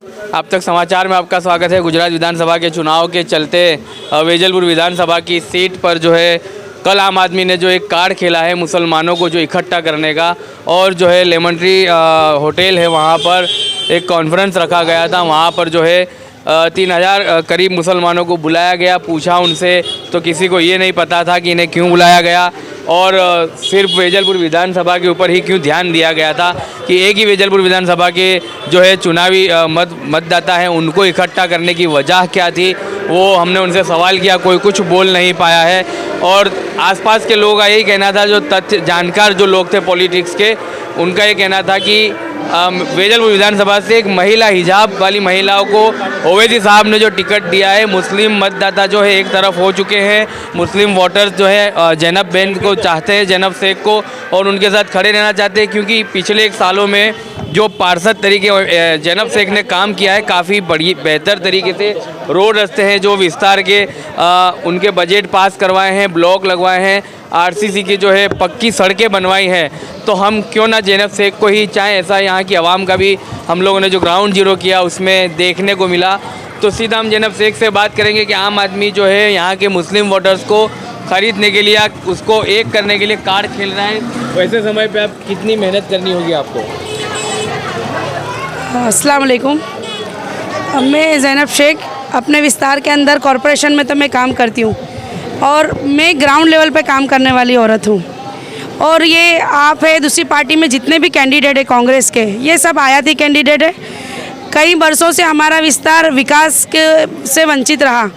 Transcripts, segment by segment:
अब तक समाचार में आपका स्वागत है। गुजरात विधानसभा के चुनाव के चलते वेजलपुर विधानसभा की सीट पर जो है कल आम आदमी ने जो एक कार्ड खेला है मुसलमानों को जो इकट्ठा करने का, और जो है लेमन ट्री होटल है वहाँ पर एक कॉन्फ्रेंस रखा गया था। वहाँ पर जो है 3000 करीब मुसलमानों को बुलाया गया। पूछा उनसे तो किसी को ये नहीं पता था कि इन्हें क्यों बुलाया गया और सिर्फ वेजलपुर विधानसभा के ऊपर ही क्यों ध्यान दिया गया था कि एक ही वेजलपुर विधानसभा के जो है चुनावी मतदाता हैं उनको इकट्ठा करने की वजह क्या थी, वो हमने उनसे सवाल किया। कोई कुछ बोल नहीं पाया है और आसपास के लोगों का यही कहना था, जो तथ्य जानकार जो लोग थे पॉलिटिक्स के, उनका ये कहना था कि वेजलपुर विधानसभा से एक महिला हिजाब वाली महिलाओं को ओवैसी साहब ने जो टिकट दिया है, मुस्लिम मतदाता जो है एक तरफ हो चुके हैं। मुस्लिम वोटर्स जो है जैनब बेन को चाहते हैं, जैनब शेख को, और उनके साथ खड़े रहना चाहते हैं क्योंकि पिछले 1 सालों में जो पार्षद तरीके जैनब शेख ने काम किया है काफ़ी बड़ी बेहतर तरीके से। रोड रास्ते हैं जो विस्तार के उनके बजट पास करवाए हैं, ब्लॉक लगवाए हैं, आरसीसी की जो है पक्की सड़कें बनवाई हैं। तो हम क्यों ना जैनब शेख को ही चाहें, ऐसा यहाँ की आवाम का भी हम लोगों ने जो ग्राउंड जीरो किया उसमें देखने को मिला। तो सीधा हम जैनब शेख से बात करेंगे कि आम आदमी जो है यहाँ के मुस्लिम वोटर्स को ख़रीदने के लिए, उसको एक करने के लिए कार्ड खेल रहा है। वैसे समय पे आप कितनी मेहनत करनी होगी आपको? अस्सलाम वालेकुम। मैं जैनब शेख, अपने विस्तार के अंदर कॉरपोरेशन में तो मैं काम करती हूँ और मैं ग्राउंड लेवल पे काम करने वाली औरत हूँ। और ये आप है, दूसरी पार्टी में जितने भी कैंडिडेट है कांग्रेस के, ये सब आयाती कैंडिडेट है। कई बरसों से हमारा विस्तार विकास के से वंचित रहा।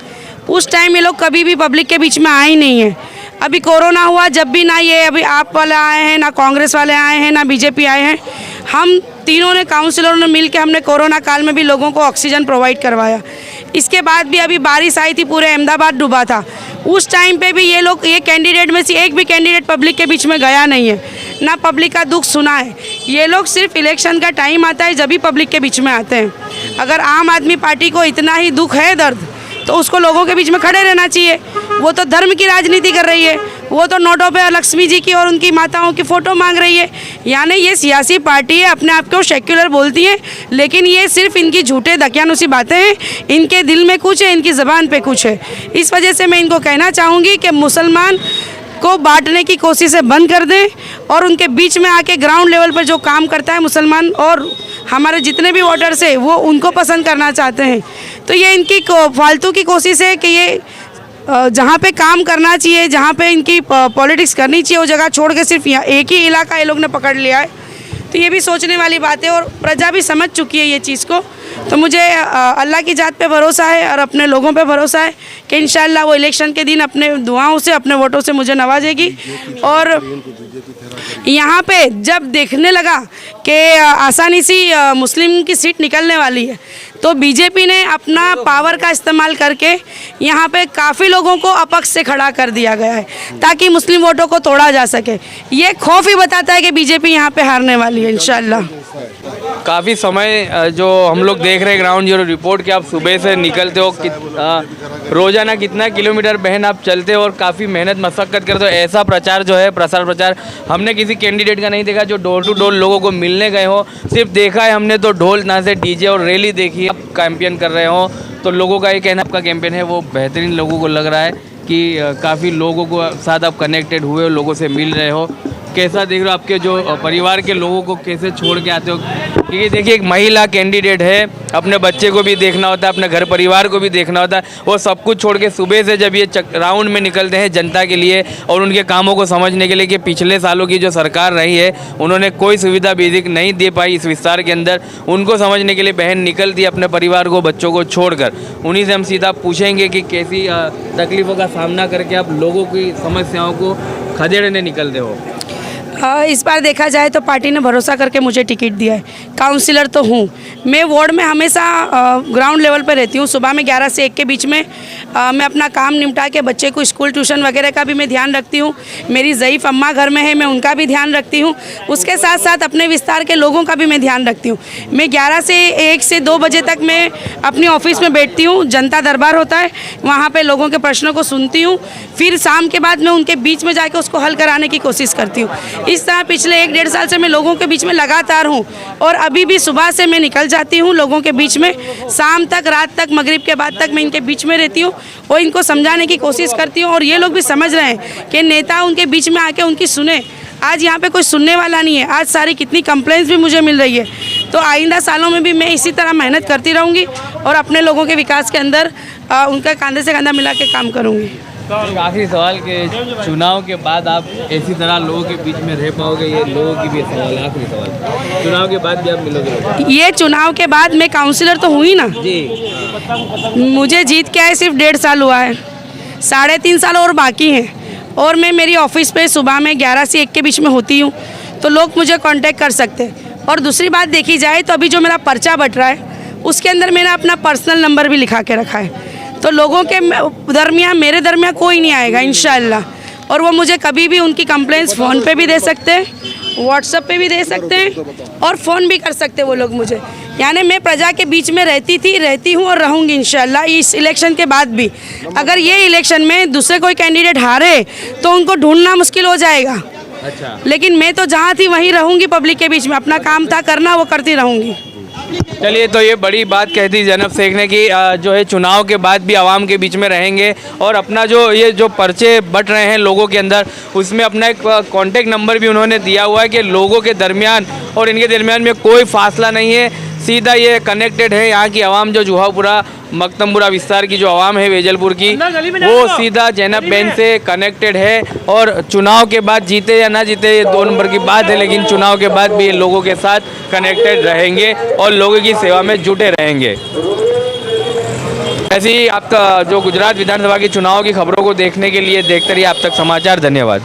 उस टाइम ये लोग कभी भी पब्लिक के बीच में आए ही नहीं है। अभी कोरोना हुआ जब भी ना ये अभी आप वाले आए हैं, ना कांग्रेस वाले आए हैं, ना बीजेपी आए हैं। हम तीनों ने काउंसिलरों ने मिल के हमने कोरोना काल में भी लोगों को ऑक्सीजन प्रोवाइड करवाया। इसके बाद भी अभी बारिश आई थी, पूरे अहमदाबाद डूबा था। उस टाइम पे भी ये लोग, ये कैंडिडेट में से एक भी कैंडिडेट पब्लिक के बीच में गया नहीं है, ना पब्लिक का दुख सुना है। ये लोग सिर्फ इलेक्शन का टाइम आता है जब भी पब्लिक के बीच में आते हैं। अगर आम आदमी पार्टी को इतना ही दुख है, दर्द, तो उसको लोगों के बीच में खड़े रहना चाहिए। वो तो धर्म की राजनीति कर रही है, वो तो नोटों पे लक्ष्मी जी की और उनकी माताओं की फ़ोटो मांग रही है। यानी ये सियासी पार्टी है, अपने आप को सेक्युलर बोलती है, लेकिन ये सिर्फ इनकी झूठे दकियानुसी बातें हैं। इनके दिल में कुछ है, इनकी ज़बान पे कुछ है। इस वजह से मैं इनको कहना चाहूँगी कि मुसलमान को बांटने की कोशिशें बंद कर दें और उनके बीच में आके ग्राउंड लेवल पर जो काम करता है मुसलमान और हमारे जितने भी वोटर्स हैं वो उनको पसंद करना चाहते हैं। तो ये इनकी फालतू की कोशिश है कि ये जहाँ पे काम करना चाहिए, जहाँ पे इनकी पॉलिटिक्स करनी चाहिए, वो जगह छोड़ के सिर्फ यहाँ एक ही इलाका ये लोग ने पकड़ लिया है। तो ये भी सोचने वाली बात है और प्रजा भी समझ चुकी है ये चीज़ को। तो मुझे अल्लाह की ज़ात पे भरोसा है और अपने लोगों पे भरोसा है कि इंशाअल्लाह वो इलेक्शन के दिन अपने दुआओं से, अपने वोटों से मुझे नवाजेगी। और यहाँ पे जब देखने लगा कि आसानी से मुस्लिम की सीट निकलने वाली है, तो बीजेपी ने अपना पावर का इस्तेमाल करके यहाँ पे काफ़ी लोगों को अपक्ष से खड़ा कर दिया गया है ताकि मुस्लिम वोटों को तोड़ा जा सके। ये खौफ ही बताता है कि बीजेपी यहाँ पे हारने वाली है इंशाअल्लाह। काफ़ी समय जो हम लोग देख रहे हैं ग्राउंड जीरो रिपोर्ट कि आप सुबह से निकलते हो, रोज़ाना कितना किलोमीटर बहन आप चलते हो और काफ़ी मेहनत मशक्क़त करते हो। ऐसा प्रचार जो है, प्रसार प्रचार हमने किसी कैंडिडेट का नहीं देखा जो डोर टू डोर लोगों को मिलने गए हो। सिर्फ देखा है हमने तो ढोल ना से डीजे और रैली देखी। आप कैंपेन कर रहे हो तो लोगों का ये कहना आपका कैंपेन है वो बेहतरीन लोगों को लग रहा है कि काफ़ी लोगों को साथ आप कनेक्टेड हुए हो, लोगों से मिल रहे हो। कैसा देख रहे हो आपके जो परिवार के लोगों को कैसे छोड़ के आते हो? क्योंकि देखिए एक महिला कैंडिडेट है, अपने बच्चे को भी देखना होता है, अपने घर परिवार को भी देखना होता है। वो सब कुछ छोड़ के सुबह से जब ये राउंड में निकलते हैं जनता के लिए और उनके कामों को समझने के लिए कि पिछले सालों की जो सरकार रही है उन्होंने कोई सुविधा बेसिक नहीं दे पाई इस विस्तार के अंदर, उनको समझने के लिए बहन निकलती अपने परिवार को, बच्चों को छोड़कर। उन्हीं से हम सीधा पूछेंगे कि कैसी तकलीफ़ों का सामना करके आप लोगों की समस्याओं को खदेड़ने निकलते हो। इस बार देखा जाए तो पार्टी ने भरोसा करके मुझे टिकट दिया है। काउंसिलर तो हूँ मैं, वार्ड में हमेशा ग्राउंड लेवल पर रहती हूँ। सुबह में 11 से 1 के बीच में मैं अपना काम निपटा के बच्चे को स्कूल ट्यूशन वगैरह का भी मैं ध्यान रखती हूँ। मेरी ज़ईफ़ अम्मा घर में है, मैं उनका भी ध्यान रखती हूँ। उसके साथ साथ अपने विस्तार के लोगों का भी मैं ध्यान रखती हूँ। मैं 11 से 1 से 2 बजे तक मैं अपनी ऑफिस में बैठती हूँ। जनता दरबार होता है, वहाँ पर लोगों के प्रश्नों को सुनती हूँ। फिर शाम के बाद मैं उनके बीच में जाके उसको हल कराने की कोशिश करती हूँ। इस तरह पिछले 1-1.5 साल से मैं लोगों के बीच में लगातार हूँ और अभी भी सुबह से मैं निकल जाती हूँ लोगों के बीच में, शाम तक, रात तक, मगरिब के बाद तक मैं इनके बीच में रहती हूँ और इनको समझाने की कोशिश करती हूँ और ये लोग भी समझ रहे हैं कि नेता उनके बीच में आके उनकी सुने। आज यहाँ पे कोई सुनने वाला नहीं है। आज सारी कितनी कंप्लेंट्स भी मुझे मिल रही है, तो आइंदा सालों में भी मैं इसी तरह मेहनत करती रहूँगी और अपने लोगों के विकास के अंदर उनका कंधे से कंधा मिला के काम करूँगी। तो आखिरी सवाल के चुनाव के बाद आप इसी तरह लोगों के बीच में रह पाओगे, ये लोगों की भी सवाल है। आखिरी सवाल, चुनाव के बाद भी आप मिलोगे? ये चुनाव के बाद मैं काउंसिलर तो हुई ना जी, मुझे जीत के आए सिर्फ 1.5 साल हुआ है, 3.5 साल और बाकी हैं और मैं मेरी ऑफिस पे सुबह में 11 से 1 के बीच में होती हूँ, तो लोग मुझे कांटेक्ट कर सकते हैं। और दूसरी बात देखी जाए तो अभी जो मेरा पर्चा बट रहा है उसके अंदर मैंने अपना पर्सनल नंबर भी लिखा के रखा है, तो लोगों के दरमियान, मेरे दरमियान कोई नहीं आएगा इंशाअल्लाह। और वो मुझे कभी भी उनकी कंप्लेंट्स फ़ोन पे भी दे सकते हैं, व्हाट्सएप पे भी दे सकते हैं और फ़ोन भी कर सकते हैं वो लोग मुझे। यानी मैं प्रजा के बीच में रहती हूँ और रहूँगी इंशाअल्लाह इस इलेक्शन के बाद भी। अगर ये इलेक्शन में दूसरे कोई कैंडिडेट हारे तो उनको ढूंढना मुश्किल हो जाएगा। अच्छा, लेकिन मैं तो जहाँ थी वहीं रहूँगी, पब्लिक के बीच में अपना काम था करना वो करती रहूँगी। चलिए, तो ये बड़ी बात कह दी ज़ैनब शेख ने कि जो है चुनाव के बाद भी आवाम के बीच में रहेंगे और अपना जो पर्चे बट रहे हैं लोगों के अंदर, उसमें अपना एक कॉन्टेक्ट नंबर भी उन्होंने दिया हुआ है कि लोगों के दरमियान और इनके दरमियान में कोई फासला नहीं है, सीधा ये कनेक्टेड है। यहाँ की आवाम जो जुहापुरा मकतमपुरा विस्तार की जो आवाम है वेजलपुर की, वो सीधा ज़ैनब बेन से कनेक्टेड है और चुनाव के बाद जीते या ना जीते ये 2 नंबर की बात है, लेकिन चुनाव के बाद भी ये लोगों के साथ कनेक्टेड रहेंगे और लोगों की सेवा में जुटे रहेंगे। ऐसे ही आपका जो गुजरात विधानसभा के चुनाव की खबरों को देखने के लिए देखते रहिए आप तक समाचार। धन्यवाद।